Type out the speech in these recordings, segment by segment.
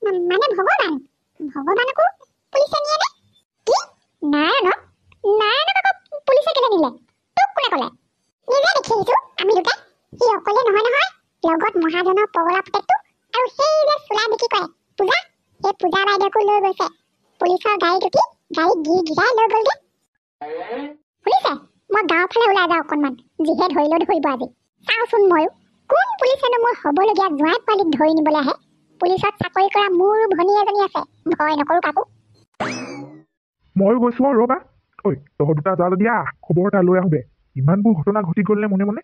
মানে ভগৱানকো পুলিচে নিয়ে নে কি? নাৰায়ণক আকৌ পুলিচে কেলে নিলে? তোক কোনে ক'লে? নিজে দেখি আহিছো আমি দুটা। সি অকলে নহয় লগত মহাজনৰ পগলা পুতেকটো আৰু সেই যে চোলা বিক্ৰী কৰে পূজা, সেই পূজা বাইদেউকো লৈ গৈছে। পুলিচৰ গাড়ীত উঠি গাড়ীত গিৰাই লৈ গ'লগে। শুনিছে? মই গাঁৱৰ ফালে ওলাই যাওঁ অকণমান, যিহে ধৰিলেও ধৰিব আজি। চাওঁচোন ময়ো কোন পুলিচেনো মোৰ হ'বলগীয়া জোঁৱাই পোৱালিক ধৰি নিবলৈ আহে। পুলিচত চাকৰি কৰা মোৰ ভনী এজনী আছে, ভয় নকৰো কাকো। ময়ো গৈছো আৰু ৰ'বা। ঐ তহঁত দুটা যা যদি খবৰ এটা লৈ আহোঁগে। ইমানবোৰ ঘটনা ঘটি গ'ল নে মনে মনে?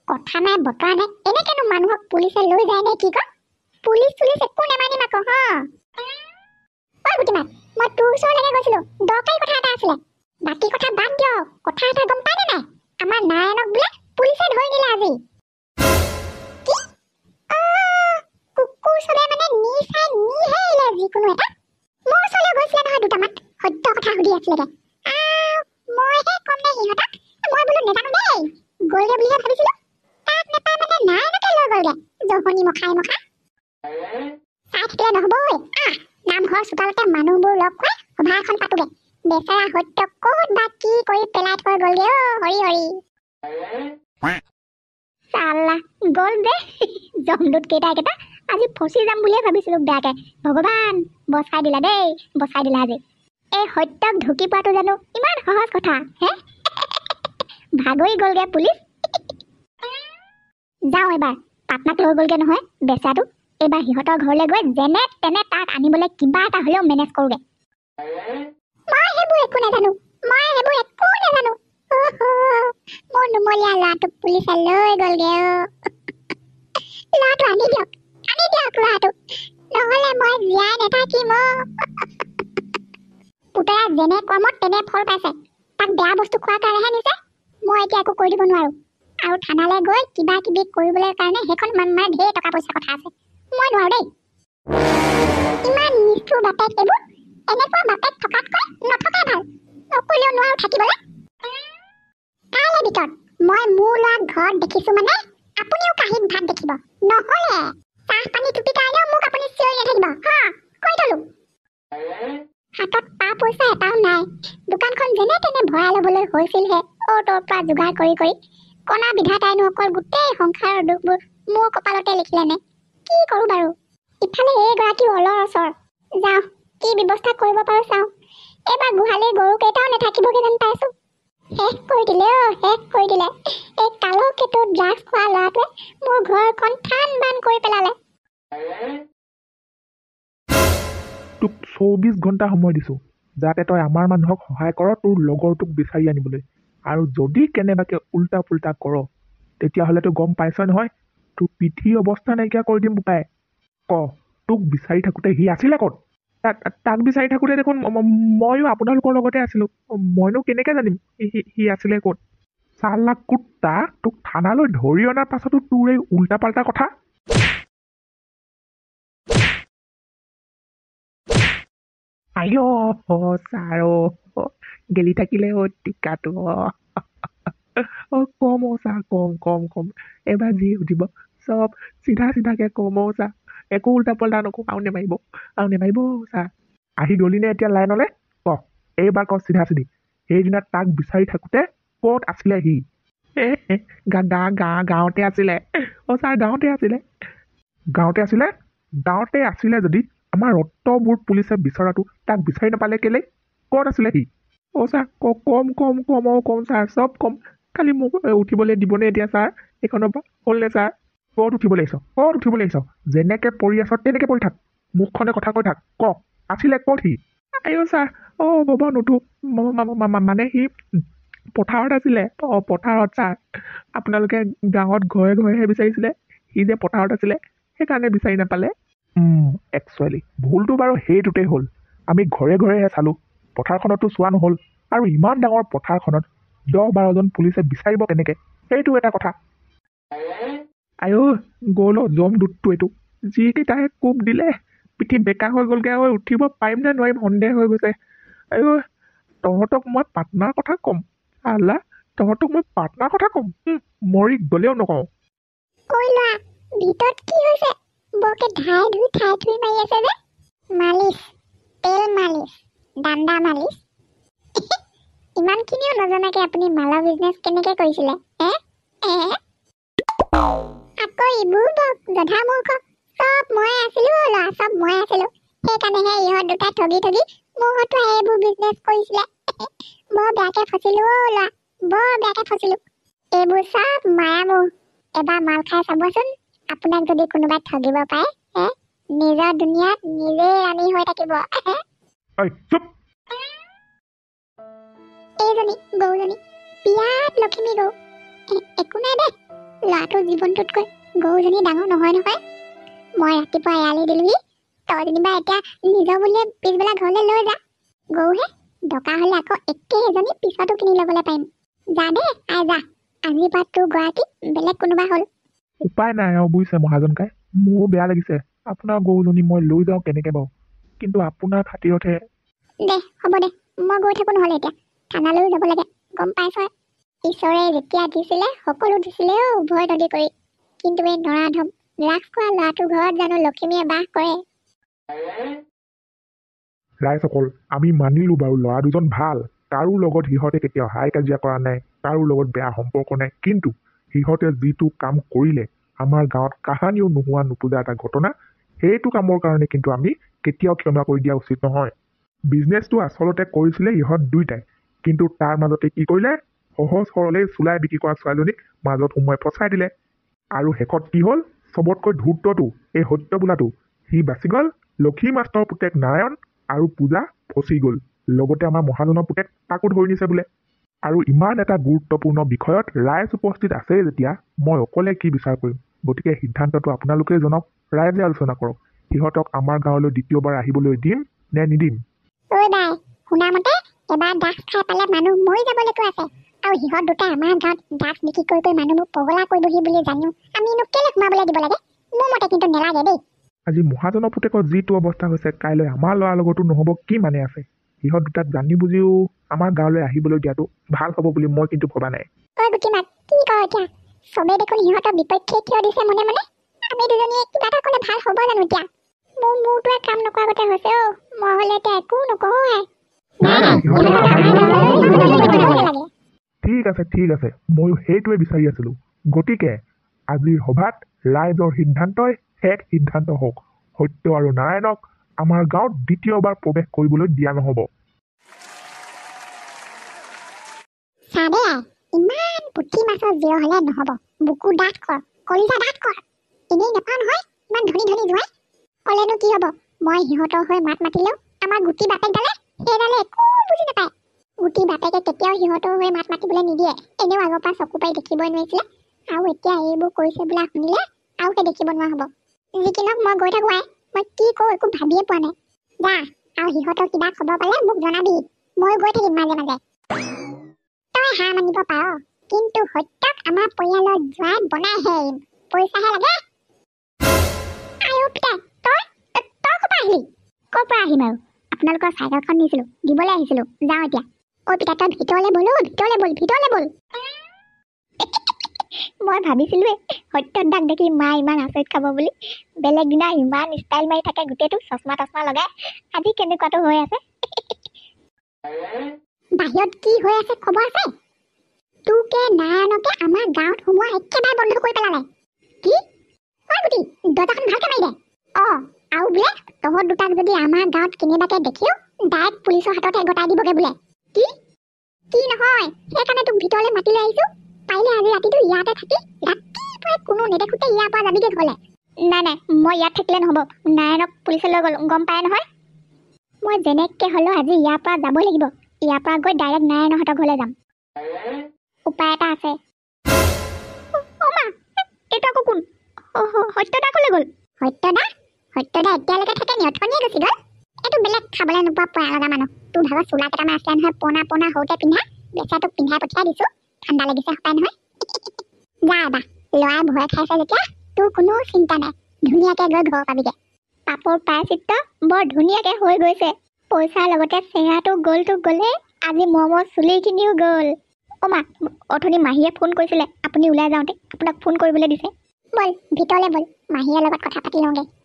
কথা নাই বতৰা নাই, এনেকেনো মানুহক পুলিচে লৈ যায় নে কি ক? পুলিচ একো নেমানিম আকৌ। ঐ গুটিমাত, মই তোৰ ওচৰলৈকে গৈছিলো, দৰকাৰী কথা এটা আছিলে। বাকী কথা বাদ দিয়ক, কথা এটা গম পাই নে নাই? আমাৰ নাৰায়ণক বোলে পুলিচে ধৰি নিলে আজি। কি? কুকুৰ চবে মানে নিহে এৰিলে যিকোনো এটা। মোৰ ওচৰলৈ গৈছিলে নহয় দুটামান, সত্য কথা সুধি আছিলেগে। মইহে কম নে সিহঁতক? মই বোলো নেজানো দেই, গ'লগে বুলিহে ভাবিছিলো। তাক নেপাই মানে নাৰায়ণকে লৈ গ'লগে, জহনি মখাই। চাই থাকিলে নহবই, নামঘৰ চোতালতে মানুহবোৰ লগ খুৱাই সভা এখন পাতোগে। বেচেৰা সত্য ক'ত বা কি কৰি পেলাই থৈ গ'লগে। হৰি চাল্লা গ'ল দে জমদূত কেইটা আজি ফচি যাম বুলিয়ে ভাবিছিলো বেয়াকে। ভগৱান বচাই দিলা দেই, বচাই দিলা আজি। এই সত্যক ঢুকি পোৱাটো জানো ইমান সহজ কথা হে? ভাগৰি গ'লগে পুলিচ। যাওঁ এবাৰ, পাটনাক লৈ গ'লগে নহয় বেচাটো। এইবাৰ সিহঁতৰ ঘৰলৈ গৈ যেনে তেনে তাক আনিবলৈ কিবা এটা হ'লেও মেনেজ কৰোগে। মই সেইবোৰ একো নাজানো। মোৰ নুমলীয়া ল'ৰাটোক পুলিচে লৈ গ'লগে। ল'ৰাটো আনি দিয়ক ল'ৰাটো, নহ'লে মই জীয়াই নাথাকিম। পুতেৰা যেনে কৰ্মত তেনে ফল পাইছে। তাক বেয়া বস্তু খোৱাৰ কাৰণেহে নিছে। মই এতিয়া একো কৰি দিব নোৱাৰো। আৰু থানালৈ গৈ কিবা কিবি কৰিবলৈ কাৰণে সেইখন মানে ঢেৰ টকা পইচা কথা আছে। মই নোৱাৰো দেই। ইমান নিষ্ঠুৰ বাপেক এইবোৰ। এনেকুৱা বাপেক থকাতকৈ নথকাই ভাল। নকৰিলেও নোৱাৰো থাকিবলৈ। কাইলৈ ভিতৰত মই মোৰ ল'ৰাক ঘৰত দেখিছো মানে আপুনিও কাঁহীত ভাত দেখিব। নহ'লে চাহ পানী টুপি কাৰণেও মোক আপুনি চিঞৰি নাথাকিব। কৈ থলো। হাতত পা পইচা এটাও নাই। দোকানখন যেনে তেনে ভৰাই ল'বলৈ হৈছিলহে তোৰ পৰা যোগাৰ কৰি। কণা বিধাতাইনো অকল গোটেই সংসাৰৰ দুখবোৰ মোৰ কপালতে লিখিলে নে? কি কৰো বাৰু? ইফালে এইগৰাকী অলৰচৰ। যাওঁ কি ব্যৱস্থা কৰিব পাৰো চাওঁ। এইবাৰ গোহালিৰ গৰু কেইটাও নাথাকিবগে যেন পাইছো। শেষ কৰি দিলে। এই কালকেটো ড্ৰাগছ খোৱা ল'ৰাটোৱে মোৰ ঘৰখন থান বান কৰি পেলালে। তোক 24 ঘণ্টা সময় দিছো যাতে তই আমাৰ মানুহক সহায় কৰ তোৰ লগৰটোক বিচাৰি আনিবলৈ। আৰু যদি কেনেবাকে উল্টা পুল্টা কৰ তেতিয়াহ'লেতো গম পাইছ নহয়, তোৰ পিঠি অৱস্থা নাইকিয়া কৰি দিম বোপাই। তোক বিচাৰি থাকোঁতে সি আছিলে ক'ত? তাক বিচাৰি থাকোঁতে দেখোন ময়ো আপোনালোকৰ লগতে আছিলো। মইনো কেনেকে জানিম সি আছিলে ক'ত? চালা কুত্তা, তোক থানালৈ ধৰি অনাৰ পাছতো তোৰ এই উল্টা পাল্টা কথা। ছাৰ গেলি থাকিলে টিকাটো। কম ছাৰ, কম। এবাৰ যি সুধিব চব চিধাকে কম ছাৰ। একো উল্টা পাল্টা নকওঁ। আৰু নেমাৰিব ছাৰ। আহি গলি নে এতিয়া লাইনলে? এইবাৰ চিধা চিধি সেইদিনা তাক বিচাৰি থাকোঁতে ক'ত আছিলে সি? গাঁৱতে আছিলে। ছাৰ গাঁৱতে আছিলে যদি আমাৰ ৰত্তবোৰ পুলিচে বিচৰাটো তাক বিচাৰি নাপালে কেলে? ক'ত আছিলে সি? ছাৰ কম ছাৰ, চব কম। খালি মোক উঠিবলৈ দিবনে এতিয়া ছাৰ? এইখনৰ পৰা হ'লনে ছাৰ? ক'ত উঠিবলৈ আহিছ? যেনেকে পৰি আছ তেনেকে পৰি থাক। মুখখনে কথা কৈ থাক। আছিলে ক'ত সি? ছাৰ হ'ব নুঠো। মানে সি পথাৰত আছিলে। পথাৰত ছাৰ। আপোনালোকে গাঁৱত ঘৰে ঘৰেহে বিচাৰিছিলে। সি যে পথাৰত আছিলে সেইকাৰণে বিচাৰি নাপালে। একচুৱেলি ভুলটো বাৰু সেইটোতেই হ'ল। আমি ঘৰে ঘৰেহে চালোঁ, পথাৰখনতো চোৱা নহ'ল। আৰু ইমান ডাঙৰ পথাৰখনত 10-12জন পুলিচে বিচাৰিব কেনেকে? সেইটো এটা কথা। গ'ল জমদূতটো এইটো। যিকেইটাহে কোব দিলে পিঠি বেকা হৈ গ'লগে। উঠিব পাৰিম নে নোৱাৰিম সন্দেহ হৈ গৈছে। তহঁতক মই পাটনাৰ কথা ক'ম। মৰি গ'লেও নকওঁ। ভিতৰত কি হৈছে বৰকে ঠাই ধুই মাৰি আছে যে মালিচ তেল মালিচ দাণ্ডা মালিচ ইমানখিনিও নজনাকে আপুনি মালৰ বিজনেছ কেনেকে কৰিছিলে আকৌ ইবোৰ জধা মূৰ্খ চব মই আছিলো ল'ৰা চব মই আছিলো সেইকাৰণেহে ইহঁত দুটা ঠগি মোৰ হয়তো এইবোৰ বিজনেছ কৰিছিলে বৰ বেয়াকে ফচিলো ল'ৰা বৰ বেয়াকে ফচিলো এইবোৰ চব মায়া মোহ এবাৰ মাল খাই চাবচোন আপোনাক যদি কোনোবাই ঠগিব পাৰে নিজৰ দুনিয়াত নিজে ৰাণী হৈ থাকিব এইজনী গৰুজনী বিৰাট লখিমী গৰু একো নাই দে ল'ৰাটোৰ জীৱনটোতকৈ গৰুজনী ডাঙৰ নহয় মই ৰাতিপুৱা এৰালি দিলোহি তই যেনিবা এতিয়া নিজৰ বুলিয়ে পিছবেলা ঘৰলৈ লৈ যা গৰুহে ডকা হ'লে আকৌ একে এজনী পিছতো কিনি ল'বলৈ পাৰিম যা দে আই যা আজিৰ পৰা তোৰ গৰাকী বেলেগ কোনোবা হ'ল উপায় নাই আৰু বুজিছে মহাজনকাই মোৰো বেয়া লাগিছে আপোনাৰ গৰুজনী মই লৈ যাওঁ কেনেকে বাৰু কিন্তু আপোনাৰ খাতিৰতহে দে হ'ব দে মই গৈ থাকো নহ'লে এতিয়া থানালৈও যাব লাগে গম পাইছ ঈশ্বৰে যেতিয়া দিছিলে সকলো দিছিলে উভয় নদী কৰি কিন্তু এই নৰাধম লাখ খোৱা ল'ৰাটোৰ ঘৰত জানো লখিমীয়ে বাস কৰে ৰাইজসকল আমি মানিলো বাৰু ল'ৰা দুজন ভাল কাৰো লগত সিহঁতে কেতিয়াও হাই কাজিয়া কৰা নাই কাৰো লগত বেয়া সম্পৰ্ক নাই কিন্তু সিহঁতে যিটো কাম কৰিলে আমাৰ গাঁৱত কাহানিও নোহোৱা নোপোজা এটা ঘটনা সেইটো কামৰ কাৰণে কিন্তু আমি কেতিয়াও ক্ষমা কৰি দিয়া উচিত নহয় বিজনেছটো আচলতে কৰিছিলে ইহঁত দুইটাই কিন্তু তাৰ মাজতে কি কৰিলে সহজ সৰলেই চুলাই বিক্ৰী কৰা ছোৱালীজনীক মাজত সোমোৱাই ফচাই দিলে আৰু শেষত কি হ'ল চবতকৈ ধূৰ্তটো এই সত্য বোলাটো সি বাচি গ'ল লক্ষী মাষ্টৰ পুতেক নাৰায়ণ আৰু পূজা ফচি গ'ল লগতে আমাৰ মহাজনৰ পুতেক তাকো ধৰি নিছে বোলে আৰু ইমান এটা গুৰুত্বপূৰ্ণ বিষয়ত ৰাইজ উপস্থিত আছে যেতিয়া মই অকলে কি বিচাৰ কৰিম গতিকে সিদ্ধান্তটো আপোনালোকে জনাওক ৰাইজে আলোচনা কৰক সিহঁতক আমাৰ গাঁৱলৈ দ্বিতীয়বাৰ আহিবলৈ দিম নে নিদিম ঐ বাই শুনামতে এবাৰ ড্ৰাগছ খাই পালে মানুহ মৰি যাবলৈকো আছে আৰু সিহঁত দুটা আমাৰ গাঁৱত ড্ৰাগছ বিক্ৰী কৰি মানুহবোৰ পগলা কৰিবহি বুলি জানো আমিনো কেলে সোমাবলৈ দিব লাগে মোৰ মতে কিন্তু নেলাগে দেই আজি মহাজনৰ পুতেকৰ যিটো অৱস্থা হৈছে কাইলৈ আমাৰ ল'ৰাৰ লগতো নহ'ব কি মানে আছে সিহঁত দুটাক জানি বুজিও আমাৰ গাঁৱলৈ আহিবলৈ দিয়াটো ভাল হ'ব বুলি মই কিন্তু ভবা নাই ঐ গুটিমাক কি কয় এতিয়া চবেই দেখোন সিহঁতৰ বিপক্ষে থিয় দিছে মনে আমি দুজনীয়ে কিবা এটা ক'লে ভাল হ'ব জানো এতিয়া মোৰ মূৰটোৱে কাম নকৰা গতে হৈছে মই হ'লে এতিয়া একো নকৰোঁহে ঠিক আছে ময়ো সেইটোৱে বিচাৰি আছিলো গতিকে আজিৰ সভাত ৰাইজৰ সিদ্ধান্তই শেষ সিদ্ধান্ত হওক সত্য আৰু নাৰায়ণক আমাৰ গাঁৱত দ্বিতীয়বাৰ প্ৰৱেশ কৰিবলৈ দিয়া নহ'ব চাদে ইমান পুঠি মাছৰ জিৰ হ'লে নহ'ব বুকু ডাঠ কৰ কলিজা ডাঠ কৰ এনেই নাপাওঁ নহয় ইমান ধনী যোৱাই ক'লেনো কি হ'ব মই সিহঁতৰ হৈ মাত মাতিলেও আমাৰ গুটি বাপেকডালে সেইডালে একো বুজি নাপায় গুটি বাপেকে কেতিয়াও সিহঁতৰ হৈ মাত মাতিবলৈ নিদিয়ে এনেও আগৰ পৰা চকু পাই দেখিবই নোৱাৰিছিলে আৰু এতিয়া এইবোৰ কৰিছে বোলা শুনিলে আৰুহে দেখিব নোৱাৰা হ'ব যি কি নহওক মই গৈ থাকোঁ মই কি কৰোঁ একো ভাবিয়ে পোৱা নাই যা আৰু সিহঁতৰ কিবা খবৰ পালে মোক জনাবি মই গৈ থাকিম মাজে মাজে তই হাঁহ মানিব পাৰ কিন্তু সত্যক আমাৰ পৰিয়ালৰ জোৱাই বনাইহে এৰিম পইচাহে লাগে ক'ৰ পৰা আহিম আৰু আপোনালোকৰ চাইকেলখন নিছিলোঁ দিবলৈ আহিছিলোঁ যাওঁ এতিয়া পিতা তই ভিতৰলৈ বল মই ভাবিছিলোঁৱে সত্যত দাক দেখি মা ইমান আচৰিত খাব বুলি বেলেগ দিনা ইমান ষ্টাইল মাৰি থাকে গোটেইটো চশমা তচমা লগাই আজি কেনেকুৱাটো হৈ আছে বাহিৰত কি হৈ আছে খবৰ আছে তোকে নাৰায়ণকে আমাৰ গাঁৱত সোমোৱা একেবাৰে বন্ধ কৰি পেলালে কি গুটি দৰ্জাখন ভালকে মাৰি দে আৰু বোলে তহঁত দুটাক যদি আমাৰ গাঁৱত কেনেবাকে দেখিও ডাইৰেক্ট পুলিচৰ হাততে গতাই দিবগে বোলে কি নহয় সেইকাৰণে তোক ভিতৰলৈ মাতি লৈ আহিছোঁ পাৰিলে আজি ৰাতিটো ইয়াতে থাকি ৰাতিপুৱাই কোনো নেদেখোঁতে ইয়াৰ পৰা যাবিগে ঘৰলৈ নাই মই ইয়াত থাকিলে নহ'ব নাৰায়ণক পুলিচলৈ গম পায় নহয় মই যেনেকৈ হ'লেও আজি ইয়াৰ পৰা যাবই লাগিব ইয়াৰ পৰা গৈ ডাইৰেক্ট নাৰায়ণহঁতৰ ঘৰলৈ যাম উপায় এটা আছে মা এইটো আকৌ কোন সত্যদা ক'লৈ গ'ল সত্যদা এতিয়ালৈকে থাকে নি অথনিয়ে গুচি গ'ল এইটো বেলেগ খাবলৈ নোপোৱা পয়া লগা মানুহ তোৰ ভাগৰ চোলা কেইটামান আছিলে নহয় পুৰণা সৰুতে পিন্ধা বেচাটোক পিন্ধাই পঠিয়াই দিছোঁ ঠাণ্ডা লাগিছে সপাই নহয় যা এবাৰ ল'ৰাই ভয় খাইছে যেতিয়া তোৰ কোনো চিন্তা নাই ধুনীয়াকৈ গৈ ঘৰ পাবিগে পাপৰ প্ৰায়চিত্ৰ বৰ ধুনীয়াকৈ হৈ গৈছে পইচাৰ লগতে চেহেৰাটো গ'লে আজি মমৰ চুলিখিনিও গ'ল মা অথনি মাহীয়ে ফোন কৰিছিলে আপুনি ওলাই যাওঁতে আপোনাক ফোন কৰিবলৈ দিছে বল ভিতৰলৈ বল মাহীৰ লগত কথা পাতি লওঁগে